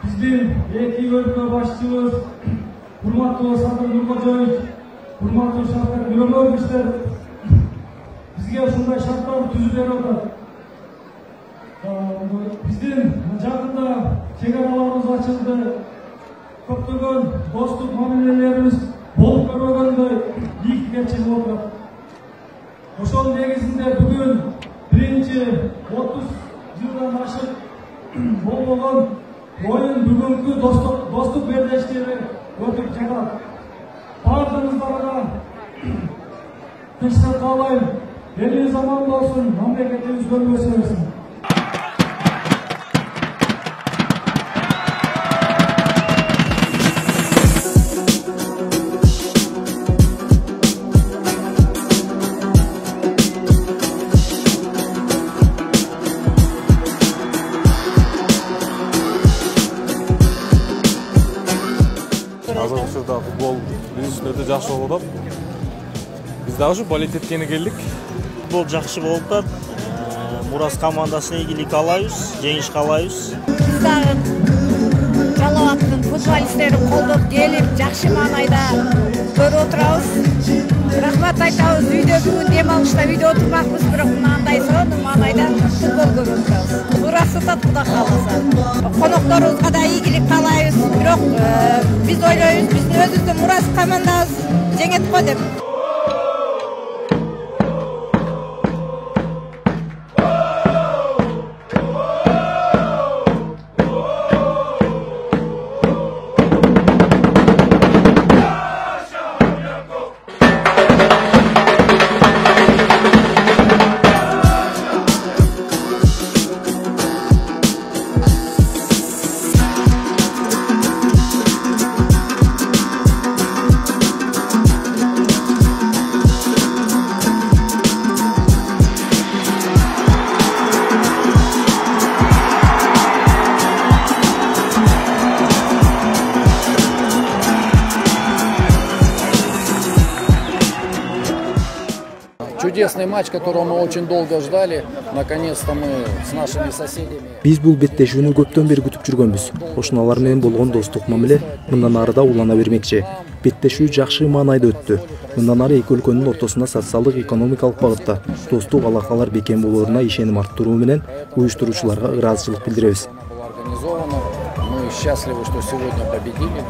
Bizim iki bölümde başçımız, hurmatlı Sadır Nurkoçoviç, hurmatlı Şarkar Gülömovичтер bizge ушундай шарттар түзүп берип атат. Биздин жакында чек-араларыбыз ачылды. Көптөгөн достук мамилелерибиз болуп көрбөгөндөй ийгиликке чыгып отурат. Ошонун негизинде бүгүн биринчи 30 жылдан ашык болбогон oyun bugünkü dostluk birleştiğini gördük Cenab. Bazınızlara teşekkür kalayım. Yeni zaman olsun, memleketimiz görmesi versin. Азыр учурда футбол биз үчүн өтө жакшы болуп атат. Биз дагы ушу болеть эткени келдик. Футбол жакшы болуп атат. Мурас командасына ийгилик каалайбыз, жеңиш каалайбыз. Биз дагы Жалал-Абадтын футболисттерин колдоп келип, жакшы маанайда көрүп отурабыз. Рахмат айтабыз. Үйдө бүгүн дем алышта үйдө отурмакпыз, бирок мынандай сонун маанайда футбол көрүп отурабыз. Мурас атат Кудай кааласа. Конокторубузга да ийгилик каалайбыз. Бирок биз ойлойбуз, биздин өзүбүздүн Мурас командабыз жеңет го деп. Чудесный матч, которого мы очень долго ждали. Наконец-то мы с нашими соседями. Биз бул беттешүүнү көптөн бери күтүп жүргөнбүз. Ошоналар менен болгон достук мамиле мындан ары да улана бермекчи. Беттешүү жакшы маанайда өттү. Мындан ары эки өлкөнүн ортосунда социалдык экономикалык багытта достук алакалар бекем болоруна ишеним арттыруу менен уюштуруучуларга ыраазычылык билдиребиз. Мы счастливы, что сегодня победили.